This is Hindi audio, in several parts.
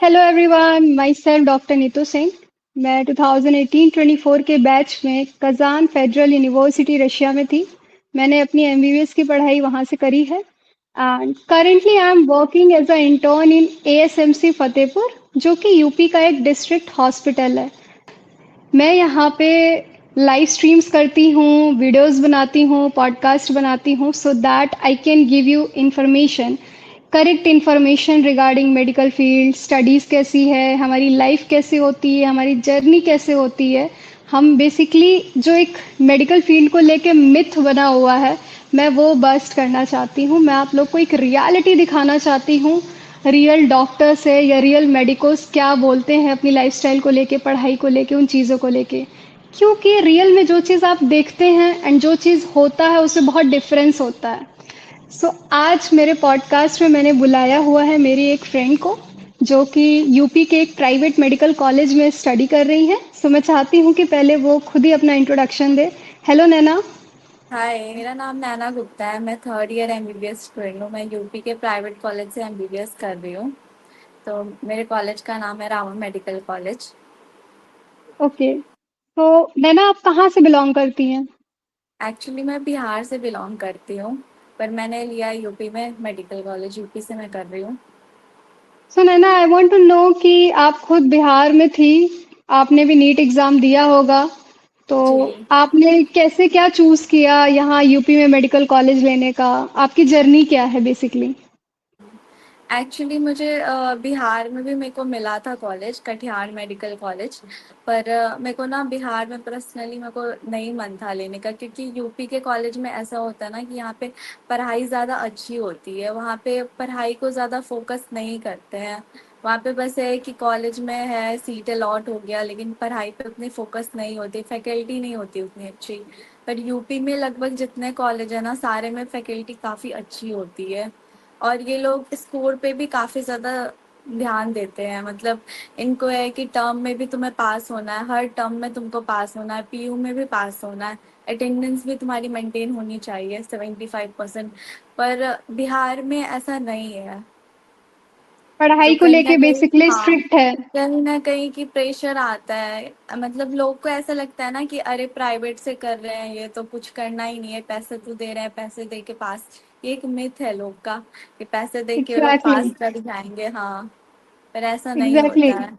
Hello everyone, my self doctor Neetu Singh. मैं 2018-24 के बैच में कजान फेडरल यूनिवर्सिटी रशिया में थी। मैंने अपनी एमबीबीएस की पढ़ाई वहाँ से करी है and currently I am working as a intern in ASMC Fatehpur, जो कि यूपी का एक डिस्ट्रिक्ट हॉस्पिटल है। मैं यहाँ पे लाइव स्ट्रीम्स करती हूँ, वीडियोस बनाती हूँ, पॉडकास्ट बनाती हूँ so that I can give you information, correct information regarding medical field, studies कैसी है, हमारी लाइफ कैसे होती है, हमारी जर्नी कैसे होती है। हम बेसिकली जो एक मेडिकल फील्ड को लेके मिथ बना हुआ है, मैं वो बस्ट करना चाहती हूँ। मैं आप लोग को एक रियलिटी दिखाना चाहती हूँ। रियल डॉक्टर्स है या रियल मेडिकोस क्या बोलते हैं अपनी लाइफस्टाइल को लेके, पढ़ाई को लेके, उन चीज़ों को लेके। क्योंकि रियल में जो चीज़ आप देखते हैं एंड जो चीज़ होता है उससे बहुत डिफरेंस होता है। आज मेरे पॉडकास्ट में मैंने बुलाया हुआ है मेरी एक फ्रेंड को, जो कि यूपी के एक प्राइवेट मेडिकल कॉलेज में स्टडी कर रही है। मैं चाहती हूँ कि पहले वो खुद ही अपना इंट्रोडक्शन दे। हेलो नैना। हाय, मेरा नाम नैना गुप्ता है। मैं थर्ड ईयर एमबीबीएस स्टूडेंट हूँ। मैं यूपी के प्राइवेट कॉलेज से एमबीबीएस कर रही हूँ। तो मेरे कॉलेज का नाम है रामा मेडिकल कॉलेज। ओके, तो नैना आप कहाँ से बिलोंग करती हैं? एक्चुअली मैं बिहार से बिलोंग करती हूँ, पर मैंने लिया यूपी में मेडिकल कॉलेज। यूपी से मैं कर रही हूँ। नैना, आई वांट टू नो कि आप खुद बिहार में थी, आपने भी नीट एग्जाम दिया होगा, तो जी। आपने कैसे क्या चूज किया यहाँ यूपी में मेडिकल कॉलेज लेने का? आपकी जर्नी क्या है बेसिकली? एक्चुअली मुझे बिहार में भी मेरे को मिला था कॉलेज, कटिहार मेडिकल कॉलेज। पर मेरे को ना बिहार में पर्सनली मेरे को नहीं मन था लेने का, क्योंकि यूपी के कॉलेज में ऐसा होता है ना कि यहाँ पे पढ़ाई ज़्यादा अच्छी होती है। वहाँ पे पढ़ाई को ज़्यादा फोकस नहीं करते हैं। वहाँ पे बस है कि कॉलेज में है, सीट अलॉट हो गया, लेकिन पढ़ाई पे उतनी फोकस नहीं होती, फैकल्टी नहीं होती उतनी अच्छी। पर यूपी में लगभग जितने कॉलेज है ना, सारे में फैकल्टी काफ़ी अच्छी होती है। और ये लोग स्कोर पे भी काफ़ी ज़्यादा ध्यान देते हैं। मतलब इनको है कि टर्म में भी तुम्हें पास होना है, हर टर्म में तुमको पास होना है, पीयू में भी पास होना है, अटेंडेंस भी तुम्हारी मेंटेन होनी चाहिए 75%। पर बिहार में ऐसा नहीं है। तो पढ़ाई को कहीं ना लेके कहीं, बेसिकली हाँ, स्ट्रिक्ट है। कहीं ना कहीं की प्रेशर आता है। मतलब लोग को ऐसा लगता है ना कि अरे प्राइवेट से कर रहे हैं, ये तो कुछ करना ही नहीं है, पैसे तो दे रहे हैं, पैसे दे के पास। ये एक मिथ है लोग का कि पैसे दे के लोग एग्जैक्टली, पास कर जाएंगे। हाँ, पर ऐसा नहीं एग्जैक्टली। होता है।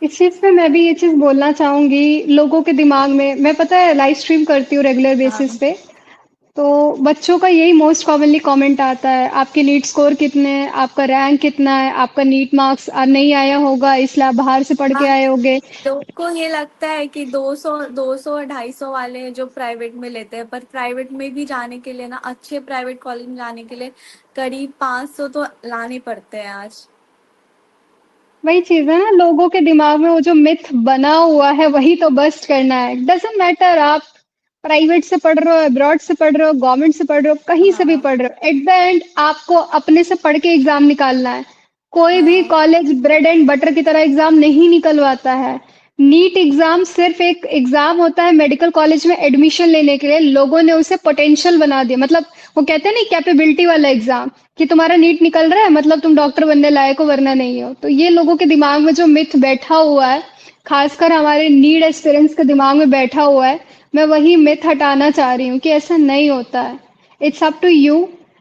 इस चीज़ पे मैं भी ये चीज़ बोलना चाहूंगी। लोगों के दिमाग में, मैं पता है लाइव स्ट्रीम करती हूँ रेगुलर बेसिस हाँ। पे, तो बच्चों का यही मोस्ट कॉमनली कमेंट आता है, आपके नीट स्कोर कितने हैं, आपका रैंक कितना है, आपका नीट मार्क्स नहीं आया होगा इसलिए आप बाहर से पढ़ के हाँ, आए होगे। लोग को ये लगता है कि 200 250 वाले जो प्राइवेट में लेते हैं, पर प्राइवेट में भी जाने के लिए ना, अच्छे प्राइवेट कॉलेज में जाने के लिए करीब 500 तो लाने पड़ते हैं आज। वही चीज़ है ना, लोगों के दिमाग में वो जो मिथ बना हुआ है वही तो बस्ट करना है। डजेंट मैटर आप प्राइवेट से पढ़ रहे हो, अब्रॉड से पढ़ रहे हो, गवर्नमेंट से पढ़ रहे हो, कहीं से भी हाँ। पढ़ रहे हो, एट द एंड आपको अपने से पढ़ के एग्जाम निकालना है। कोई भी हाँ। कॉलेज ब्रेड एंड बटर की तरह एग्जाम नहीं निकलवाता है। नीट एग्जाम सिर्फ एक एग्जाम होता है मेडिकल कॉलेज में एडमिशन लेने के लिए। लोगों ने उसे पोटेंशियल बना दिया, मतलब वो कहते हैं ना कैपेबिलिटी वाला एग्जाम, कि तुम्हारा नीट निकल रहा है मतलब तुम डॉक्टर बनने लायक हो वरना नहीं हो। तो ये लोगों के दिमाग में जो मिथ बैठा हुआ है, खासकर हमारे नीड एस्पिरेंट्स के दिमाग में बैठा हुआ है, मैं वही मिथ हटाना चाह रही हूँ कि ऐसा नहीं होता है। It's up to you.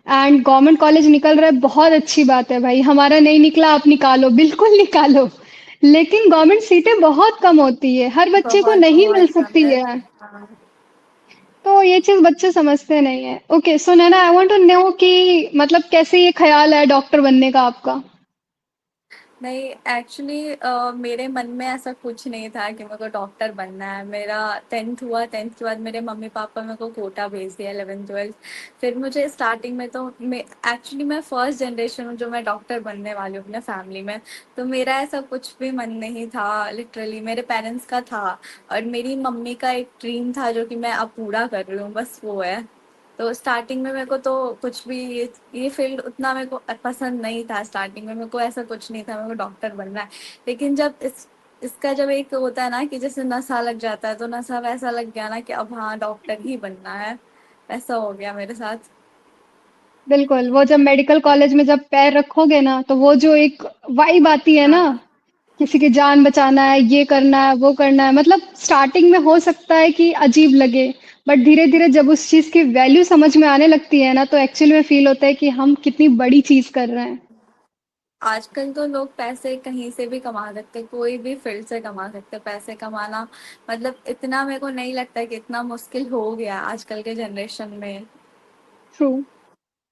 And government college निकल रहा है, बहुत अच्छी बात है भाई। हमारा नहीं निकला, आप निकालो, बिल्कुल निकालो। लेकिन गवर्नमेंट सीटें बहुत कम होती है, हर बच्चे को बहुत नहीं मिल बहुत कम सकती है। है। हाँ। तो ये चीज बच्चे समझते नहीं है। Okay, so Naina, I want to know कि मतलब कैसे ये ख्याल है डॉक्टर बनने का आपका? नहीं, एक्चुअली मेरे मन में ऐसा कुछ नहीं था कि मेरे को डॉक्टर बनना है। मेरा 10th हुआ, 10th के बाद मेरे मम्मी पापा मेरे को कोटा भेज दिया 11th 12th। फिर मुझे स्टार्टिंग में तो मैं, एक्चुअली मैं फर्स्ट जनरेशन हूँ जो मैं डॉक्टर बनने वाली हूँ अपने फैमिली में। तो मेरा ऐसा कुछ भी मन नहीं था, लिटरली मेरे पेरेंट्स का था। और मेरी मम्मी का एक ड्रीम था जो कि मैं अब पूरा कर रही हूँ, बस वो है। तो स्टार्टिंग में मेरे को तो कुछ भी ये फील्ड उतना मेरे को पसंद नहीं था। स्टार्टिंग में मेरे को ऐसा कुछ नहीं था मेरे को डॉक्टर बनना है। लेकिन जब इसका जब एक होता है ना कि जैसे नशा लग जाता है, तो नशा वैसा लग गया ना कि अब हाँ डॉक्टर ही बनना है। ऐसा हो गया मेरे साथ। बिल्कुल, वो जब मेडिकल कॉलेज में जब पैर रखोगे ना, तो वो जो एक वाइब आती है ना, हाँ, किसी की जान बचाना है, ये करना है, वो करना है, मतलब स्टार्टिंग में हो सकता है कि अजीब लगे, बट धीरे-धीरे जब उस चीज़ की वैल्यू समझ में आने लगती है ना, तो एक्चुअली में फ़ील होता है कि हम कितनी बड़ी चीज़ कर रहे हैं। आजकल तो लोग पैसे कहीं से भी कमा सकते हैं, कोई भी फील्ड से कमा सकते हैं। पैसे कमाना मतलब इतना मेरे को नहीं लगता कि इतना मुश्किल हो गया आजकल के जनरेशन में। True.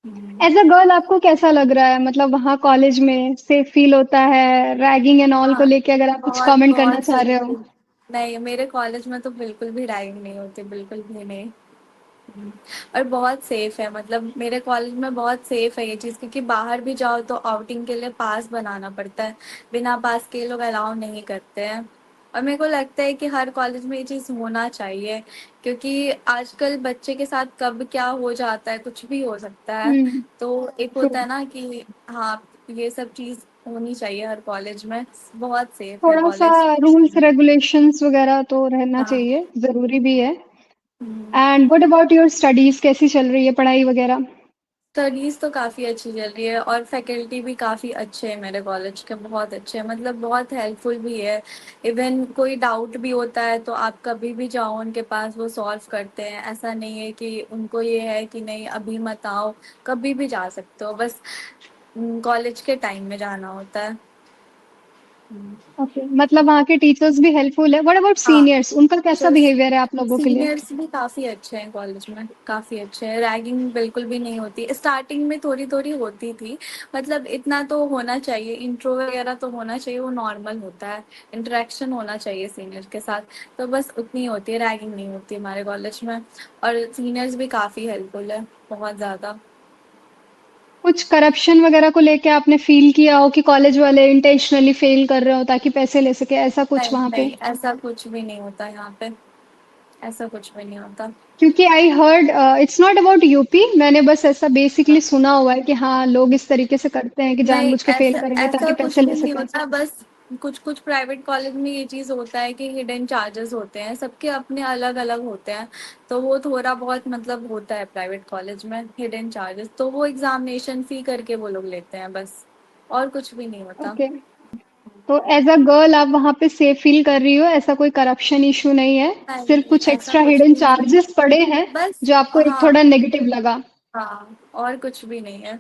Hmm, as a girl आपको कैसा लग रहा है? मतलब वहाँ कॉलेज में सेफ फ़ील होता है? रैगिंग एंड ऑल को हाँ, लेके अगर आप कुछ बहुत कमेंट करना बहुत चाह रहे सेफ्टी। हो? नहीं, मेरे कॉलेज में तो बिल्कुल भी रैगिंग नहीं होती, बिल्कुल भी नहीं। हम्म, और बहुत सेफ है, मतलब मेरे कॉलेज में बहुत सेफ है ये चीज़, क्योंकि बाहर भी जाओ तो आउटिंग के लिए पास बनाना पड़ता है। बिना पास के ये लोग अलाउ नहीं करते हैं। और मेरे को लगता है कि हर कॉलेज में ये चीज़ होना चाहिए, क्योंकि आजकल बच्चे के साथ कब क्या हो जाता है, कुछ भी हो सकता है। हुँ, तो एक ट्रू। होता है ना कि हाँ, ये सब चीज़ होनी चाहिए हर कॉलेज में। बहुत सेफ है थोड़ा-सा कॉलेज। रूल्स रेगुलेशंस वगैरह तो रहना हाँ। चाहिए, ज़रूरी भी है। Hmm. And what about your studies कैसी चल रही है पढ़ाई वगैरह? स्टडीज़ तो काफ़ी अच्छी चल रही है, और फैकल्टी भी काफ़ी अच्छे हैं मेरे कॉलेज के, बहुत अच्छे हैं, मतलब बहुत हेल्पफुल भी है। इवन कोई डाउट भी होता है तो आप कभी भी जाओ उनके पास, वो सॉल्व करते हैं। ऐसा नहीं है कि उनको ये है कि नहीं अभी मत आओ, कभी भी जा सकते हो, बस कॉलेज के टाइम में जाना होता है। हम्म। ओके, मतलब वहाँ के टीचर्स भी हेल्पफुल है। व्हाट अबाउट हाँ, सीनियर्स? उनका कैसा टीचर्स, बिहेवियर है आप लोगों के लिए? सीनियर्स भी काफ़ी अच्छे हैं कॉलेज में, काफ़ी अच्छे हैं। रैगिंग बिल्कुल भी नहीं होती, स्टार्टिंग में थोड़ी थोड़ी होती थी। मतलब इतना तो होना चाहिए, इंट्रो वगैरह तो होना चाहिए, वो नॉर्मल होता है। इंटरेक्शन होना चाहिए सीनियर के साथ, तो बस उतनी होती है, रैगिंग नहीं होती हमारे कॉलेज में। और सीनियर्स भी काफ़ी हेल्पफुल है, बहुत ज़्यादा। कुछ करप्शन वगैरह को लेके आपने फ़ील किया हो कि कॉलेज वाले इंटेंशनली फ़ेल कर रहे हो ताकि पैसे ले सके, ऐसा कुछ नहीं वहाँ पे? नहीं, ऐसा कुछ भी नहीं होता यहाँ पे, ऐसा कुछ भी नहीं होता। क्योंकि I heard it's not about UP, मैंने बस ऐसा बेसिकली सुना हुआ है कि हाँ, लोग इस तरीके से करते हैं कि नहीं, जानबूझ के फ़ेल ऐसा करेंगे ऐसा ताकि कुछ पैसे भी ले नहीं सकें। होता, बस कुछ कुछ प्राइवेट कॉलेज में ये चीज़ होता है कि हिडन चार्जेस होते हैं, सबके अपने अलग अलग होते हैं। तो वो थोड़ा बहुत मतलब होता है प्राइवेट कॉलेज में हिडन चार्जेस, तो वो एग्जामिनेशन फी करके वो लोग लेते हैं बस, और कुछ भी नहीं होता। ओके, तो एज़ अ गर्ल आप वहाँ पे सेफ फ़ील कर रही हो, ऐसा कोई करप्शन इश्यू नहीं है, नहीं सिर्फ़ नहीं, कुछ ऐसा एक्स्ट्रा कुछ हिडन भी नहीं है। चार्जेस पड़े हैं, बस जो आपको एक हाँ। थोड़ा नेगेटिव लगा। हाँ, और कुछ भी नहीं है।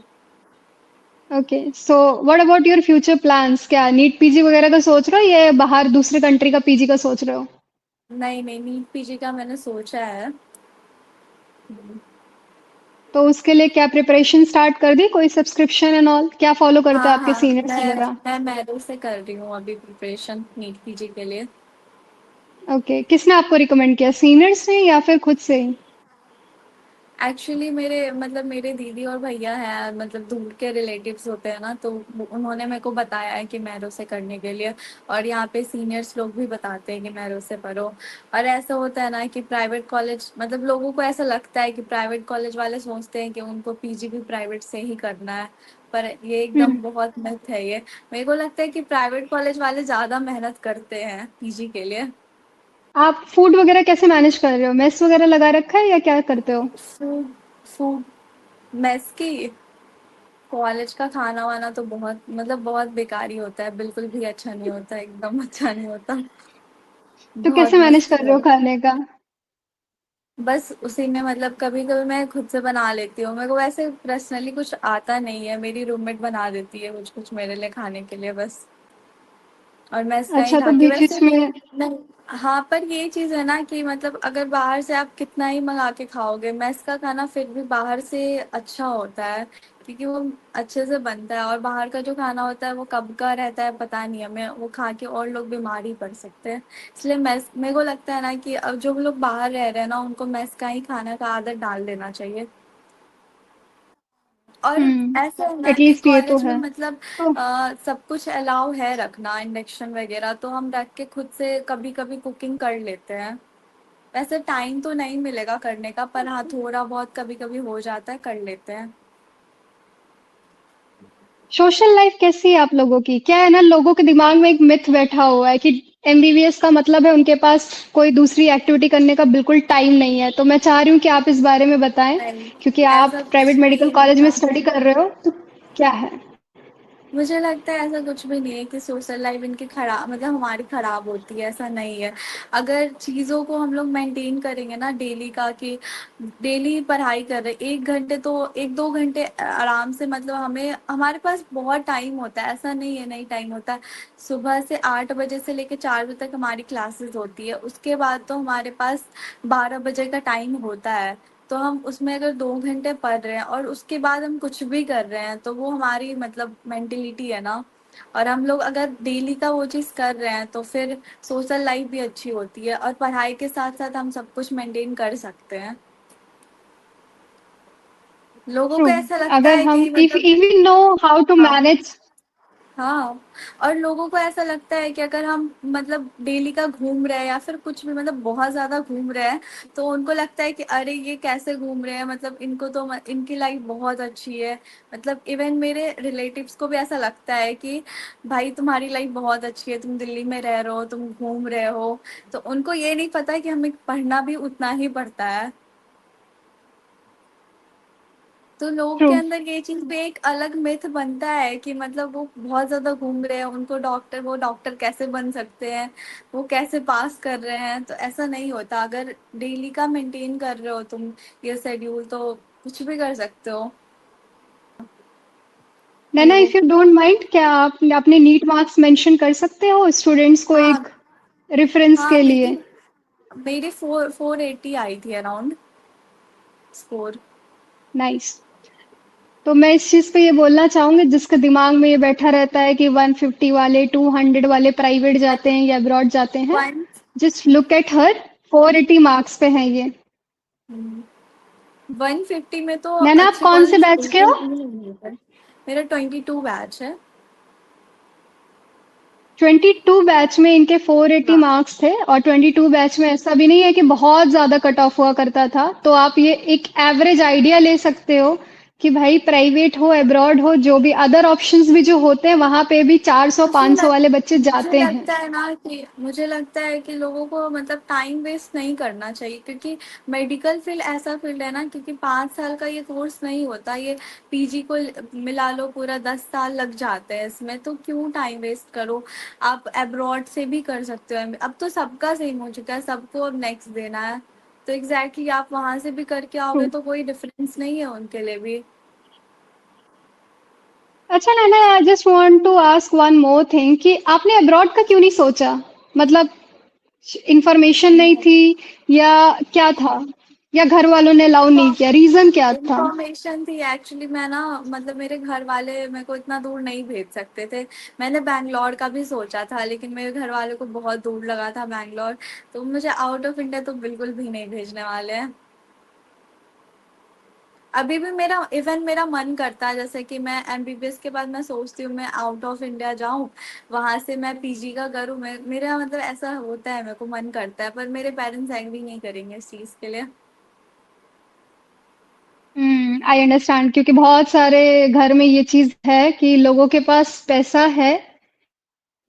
Okay, so what about your future plans? क्या नीट पीजी वगैरह का सोच रहे हो या बाहर दूसरे कंट्री का पीजी का सोच रहे हो? नहीं नहीं, नीट पीजी का मैंने सोचा है। तो उसके लिए क्या प्रिपरेशन स्टार्ट कर दी? कोई सब्सक्रिप्शन एंड ऑल? क्या फॉलो करते हैं हाँ आपके हाँ, सीनियर्स मैं वगैरह? मैं मैरो से कर रही हूँ अभी प्रिपरेशन नीट पीजी के लिए। ओके, किसने आपको रिकमेंड किया? सीनियर्स ने या फिर खुद से ही? एक्चुअली मेरे मतलब मेरे दीदी और भैया हैं, मतलब दूर के रिलेटिव्स होते हैं ना, तो उन्होंने मेरे को बताया है कि मैरो से करने के लिए। और यहाँ पे सीनियर्स लोग भी बताते हैं कि मैरो से पढ़ो। और ऐसा होता है ना कि प्राइवेट कॉलेज, मतलब लोगों को ऐसा लगता है कि प्राइवेट कॉलेज वाले सोचते हैं कि उनको पीजी भी प्राइवेट से ही करना है, पर ये हुँ। एकदम बहुत मिथ है ये। मेरे को लगता है कि प्राइवेट कॉलेज वाले ज़्यादा मेहनत करते हैं पीजी के लिए। आप फूड वगैरह कैसे मैनेज कर रहे हो? मेस वगैरह लगा रखा है या क्या करते हो? फूड फूड मेस की, कॉलेज का खाना वाना तो बहुत मतलब बहुत बेकार ही होता है, बिल्कुल भी अच्छा नहीं होता, एकदम अच्छा नहीं होता। तो बहुत कैसे मैनेज कर मुश्किल रहे हो है। खाने का? बस उसी में मतलब कभी कभी मैं खुद से बना लेती हूँ, मेरे को वैसे पर्सनली कुछ आता नहीं है, मेरी रूममेट बना देती है कुछ कुछ मेरे लिए खाने के लिए बस। और मेस का ही अच्छा, खा तो के वैसे। बीचेस में नहीं। हाँ, पर ये चीज़ है ना कि मतलब अगर बाहर से आप कितना ही मंगा के खाओगे, मेस का खाना फिर भी बाहर से अच्छा होता है, क्योंकि वो अच्छे से बनता है। और बाहर का जो खाना होता है वो कब का रहता है पता नहीं, हमें वो खा के और लोग बीमार ही पड़ सकते हैं। इसलिए मेस, मेरे को लगता है ना कि अब जो लोग बाहर रह रहे हैं ना, उनको मेस का ही खाना का आदत डाल देना चाहिए। और हुँ, ऐसा है ना कि एटलीस्ट ये तो कॉलेज में है। मतलब तो सब कुछ अलाउ है रखना, इंडक्शन वगैरह, तो हम रख के खुद से कभी कभी कुकिंग कर लेते हैं। वैसे टाइम तो नहीं मिलेगा करने का, पर हाँ थोड़ा बहुत कभी कभी हो जाता है, कर लेते हैं। सोशल लाइफ कैसी है आप लोगों की? क्या है ना, लोगों के दिमाग में एक मिथ बैठा हुआ है कि एमबीबीएस का मतलब है उनके पास कोई दूसरी एक्टिविटी करने का बिल्कुल टाइम नहीं है। तो मैं चाह रही हूँ कि आप इस बारे में बताएँ, नहीं, क्योंकि आप ऐसा प्राइवेट कुछ मेडिकल नहीं कॉलेज में होता। स्टडी कर रहे हो, तो क्या है? मुझे लगता है ऐसा कुछ भी नहीं है कि सोशल लाइफ इनकी खराब मतलब हमारी खराब होती है, ऐसा नहीं है। अगर चीज़ों को हम लोग मेंटेन करेंगे ना डेली का, कि डेली पढ़ाई कर रहे 1 घंटे तो 1-2 घंटे आराम से, मतलब हमें हमारे पास बहुत टाइम होता है, ऐसा नहीं है नहीं टाइम होता है। सुबह से 8 बजे से लेकर 4 बजे तक हमारी क्लासेस होती है, उसके बाद तो हमारे पास 12 बजे का टाइम होता है। तो हम उसमें अगर 2 घंटे पढ़ रहे हैं और उसके बाद हम कुछ भी कर रहे हैं, तो वो हमारी मतलब मेंटेलिटी है ना। और हम लोग अगर डेली का वो चीज़ कर रहे हैं तो फिर सोशल लाइफ भी अच्छी होती है, और पढ़ाई के साथ साथ हम सब कुछ मेंटेन कर सकते हैं। लोगों ट्रू। को ऐसा लगता अगर है हम कि इफ मतलब, if we know how to हाँ, मैनेज। हाँ, और लोगों को ऐसा लगता है कि अगर हम मतलब डेली का घूम रहे हैं या फिर कुछ भी मतलब बहुत ज़्यादा घूम रहे हैं, तो उनको लगता है कि अरे ये कैसे घूम रहे हैं, मतलब इनको तो इनकी लाइफ बहुत अच्छी है। मतलब इवन मेरे रिलेटिव्स को भी ऐसा लगता है कि भाई तुम्हारी लाइफ बहुत अच्छी है, तुम दिल्ली में रह रहे हो, तुम घूम रहे हो। तो उनको ये नहीं पता है कि हमें पढ़ना भी उतना ही पड़ता है। तो लोगों ट्रू। के अंदर ये चीज़ भी एक अलग मिथ बनता है कि मतलब वो बहुत ज़्यादा घूम रहे हैं, उनको वो डॉक्टर कैसे बन सकते हैं, वो कैसे पास कर रहे हैं। तो ऐसा नहीं होता, अगर डेली का मेंटेन कर रहे हो तुम ये शेड्यूल, तो कुछ भी कर सकते हो। Naina, hello. If you don't mind, क्या आप अपने नीट मार्क्स मेंशन कर सकते हो स्टूडेंट्स को हाँ, एक रेफरेंस हाँ, के मेरी लिए? मेरी 480 आई थी अराउंड स्कोर। नाइस। तो मैं इस चीज़ पे ये बोलना चाहूँगी, जिसके दिमाग में ये बैठा रहता है कि 150 वाले, 200 वाले प्राइवेट जाते हैं या अब्रॉड जाते हैं, one just look at her, 480 marks पे हैं ये। 150 में तो नैना, आप अच्छे कौन से कॉलेज बैच के बिल्कुल हो? भी नहीं मिलते। मेरा 22 बैच है। 22 बैच में इनके 480 हाँ, मार्क्स थे, और 22 बैच में ऐसा भी नहीं है कि बहुत ज़्यादा कट ऑफ हुआ करता था। तो आप ये एक एवरेज आइडिया ले सकते हो कि भाई प्राइवेट हो, अब्रॉड हो, जो भी अदर ऑप्शंस भी जो होते हैं, वहाँ पे भी 400-500 वाले बच्चे जाते हैं। मुझे लगता है कि लोगों को मतलब टाइम वेस्ट नहीं करना चाहिए, क्योंकि मेडिकल फील्ड ऐसा फील्ड है ना, क्योंकि 5 साल का ये कोर्स नहीं होता, ये पीजी को मिला लो पूरा 10 साल लग जाते हैं इसमें, तो क्यों टाइम वेस्ट करो। आप अब्रॉड से भी कर सकते हो, अब तो सबका सेम हो चुका है, सबको अब नेक्स्ट देना है। तो एग्जैक्टली आप वहां से भी करके आओगे तो कोई डिफरेंस नहीं है उनके लिए भी। अच्छा Naina, I just want to ask one more thing, कि आपने अब्रॉड का क्यों नहीं सोचा? मतलब इंफॉर्मेशन नहीं थी, या क्या था, या घर वालों ने अलाउ नहीं किया, रीजन क्या था? इन्फॉर्मेशन थी एक्चुअली, मैं ना मतलब मेरे घर वाले मेरे को इतना दूर नहीं भेज सकते थे। मैंने बैंगलोर का भी सोचा था, लेकिन मेरे घर वालों को बहुत दूर लगा था बैंगलोर। तो मुझे आउट ऑफ इंडिया तो बिल्कुल भी नहीं भेजने वाले हैं। अभी भी मेरा इवन मेरा मन करता है, जैसे कि मैं एमबीबीएस के बाद मैं सोचती हूँ मैं आउट ऑफ इंडिया जाऊँ, वहां से मैं पीजी का करूँ। मेरा मतलब ऐसा होता है, मेरे को मन करता है, पर मेरे पेरेंट्स एग्री नहीं करेंगे इस चीज़ के लिए। आई अंडरस्टैंड, क्योंकि बहुत सारे घर में ये चीज है कि लोगों के पास पैसा है,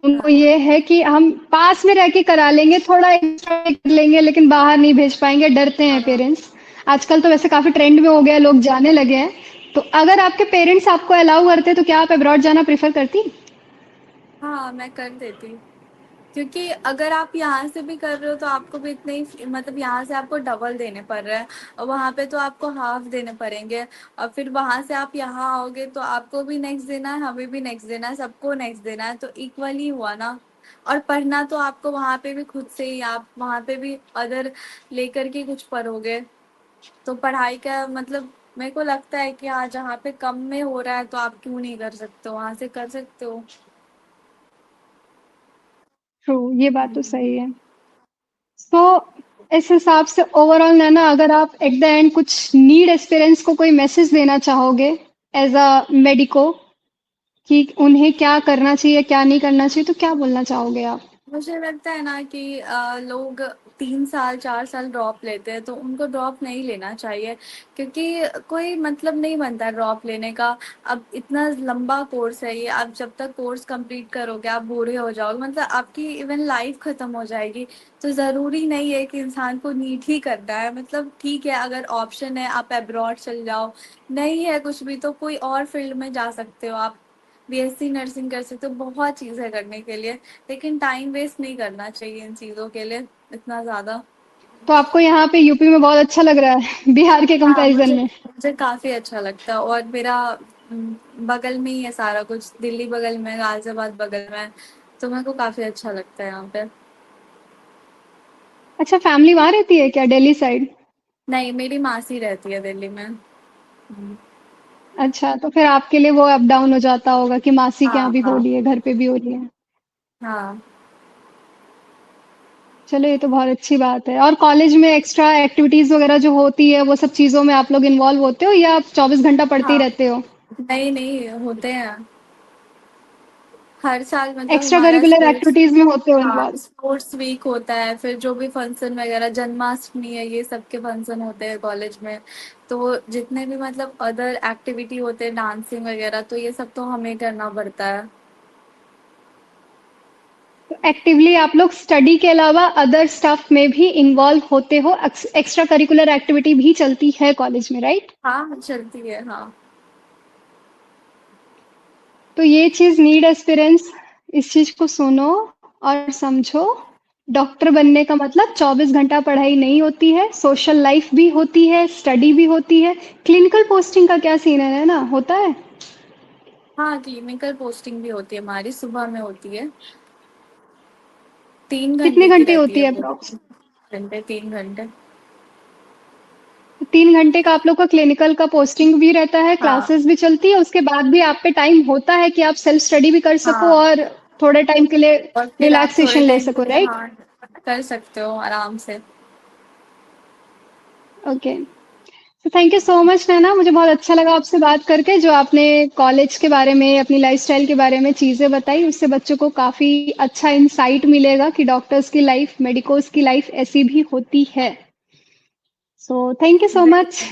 उनको हाँ, ये है कि हम पास में रह के करा लेंगे, थोड़ा एक्स्ट्रा कर लेंगे, लेकिन बाहर नहीं भेज पाएंगे, डरते हैं हाँ, पेरेंट्स। आजकल तो वैसे काफी ट्रेंड में हो गया है, लोग जाने लगे हैं। तो अगर आपके पेरेंट्स आपको अलाउ करते, तो क्या आप अब्रॉड जाना प्रेफर करती? हाँ, मैं कर देती। क्योंकि अगर आप यहाँ से भी कर रहे हो तो आपको भी इतने ही मतलब यहाँ से आपको डबल देने पड़ रहे हैं, और वहाँ पे तो आपको हाफ देने पड़ेंगे। और फिर वहाँ से आप यहाँ आओगे तो आपको भी नेक्स्ट देना है, हमें भी नेक्स्ट देना है, सबको नेक्स्ट देना है, तो इक्वली हुआ ना। और पढ़ना तो आपको वहाँ पे भी खुद से ही, आप वहाँ पे भी अदर लेकर के कुछ पढ़ोगे। तो पढ़ाई का मतलब मेरे को लगता है कि हाँ, जहाँ पे कम में हो रहा है तो आप क्यों नहीं कर सकते हो, वहाँ से कर सकते हो। ट्रू, ये बात तो हम्म। सही है। तो इस हिसाब से ओवरऑल नैना, अगर आप एट द एंड कुछ नीड एस्पिरेंट्स को कोई मैसेज देना चाहोगे एज अ मेडिको, कि उन्हें क्या करना चाहिए, क्या नहीं करना चाहिए, तो क्या बोलना चाहोगे आप? मुझे लगता है ना कि लोग 3 साल 4 साल ड्रॉप लेते हैं, तो उनको ड्रॉप नहीं लेना चाहिए, क्योंकि कोई मतलब नहीं बनता ड्रॉप लेने का। अब इतना लंबा कोर्स है ये, आप जब तक कोर्स कंप्लीट करोगे आप बूढ़े हो जाओगे, मतलब आपकी इवन लाइफ खत्म हो जाएगी। तो ज़रूरी नहीं है कि इंसान को नीट ही करना है, मतलब ठीक है अगर ऑप्शन है आप अब्रॉड चल जाओ, नहीं है कुछ भी तो कोई और फील्ड में जा सकते हो आप, बीएससी नर्सिंग कर सकते हो, बहुत चीज़ है करने के लिए। लेकिन टाइम वेस्ट नहीं करना चाहिए इन चीज़ों के लिए इतना ज़्यादा। तो आपको यहाँ पे यूपी में बहुत अच्छा लग रहा है बिहार के हाँ, कंपैरिजन मुझे में? मुझे काफ़ी अच्छा लगता है, और मेरा बगल में ही है सारा कुछ, दिल्ली बगल में, गाज़ियाबाद बगल में, तो मेरे को काफ़ी अच्छा लगता है यहाँ पे। अच्छा, फैमिली वहाँ रहती है क्या, दिल्ली साइड? नहीं, मेरी मासी रहती है दिल्ली में। हुँ। अच्छा, तो फिर आपके लिए वो अप डाउन हो जाता होगा कि मासी के हाँ, यहाँ भी हो हाँ। रही है, घर पे भी हो रही है। हाँ। चलो, ये तो बहुत अच्छी बात है। और कॉलेज में एक्स्ट्रा एक्टिविटीज़ वगैरह जो होती है, वो सब चीज़ों में आप लोग इन्वॉल्व होते हो या आप 24 घंटा पढ़ते ही हाँ। रहते हो? नहीं, नहीं होते हैं। हर साल मतलब एक्स्ट्रा हमारा करिकुलर स्पोर्ट्स, एक्टिविटीज़ में होते हो हाँ, इन्वॉल्व? स्पोर्ट्स वीक होता है, फिर जो भी फंक्शन वगैरह, जन्माष्टमी है, ये सब के फंक्शन होते हैं कॉलेज में। तो जितने भी मतलब अदर एक्टिविटी होते हैं, डांसिंग वगैरह, तो ये सब तो हमें करना पड़ता है। तो एक्टिवली आप लोग स्टडी के अलावा अदर स्टफ में भी इन्वॉल्व होते हो, एक्स्ट्रा करिकुलर एक्टिविटी भी चलती है कॉलेज में, राइट? हाँ, चलती है, हाँ। तो ये चीज़ नीड एस्पिरेंट्स, इस चीज़ को सुनो और समझो। डॉक्टर बनने का मतलब 24 घंटा पढ़ाई नहीं होती है, सोशल लाइफ भी होती है, स्टडी भी होती है। क्लिनिकल पोस्टिंग का क्या सीन है ना, होता है? हाँ, क्लिनिकल पोस्टिंग भी होती है हमारी, सुबह में होती है। 3 कितने घंटे की घंटे रहती होती है है वो। अप्रॉक्स? घंटे, 3 घंटे। 3 घंटे का आप लोग का क्लिनिकल का पोस्टिंग भी रहता है, हाँ, क्लासेस भी चलती है, उसके बाद भी आप पे टाइम होता है कि आप सेल्फ स्टडी भी कर सको हाँ। और थोड़े टाइम के लिए और फिर आप थोड़े रिलैक्सेशन ले टाइम के सको, लिए, राइट? हाँ, कर सकते हो आराम से। ओके। तो थैंक यू सो मच नैना, मुझे बहुत अच्छा लगा आपसे बात करके। जो आपने कॉलेज के बारे में, अपनी लाइफस्टाइल के बारे में चीज़ें बताई, उससे बच्चों को काफ़ी अच्छा इंसाइट मिलेगा कि डॉक्टर्स की लाइफ, मेडिकोज की लाइफ ऐसी भी होती है। So thank you so much.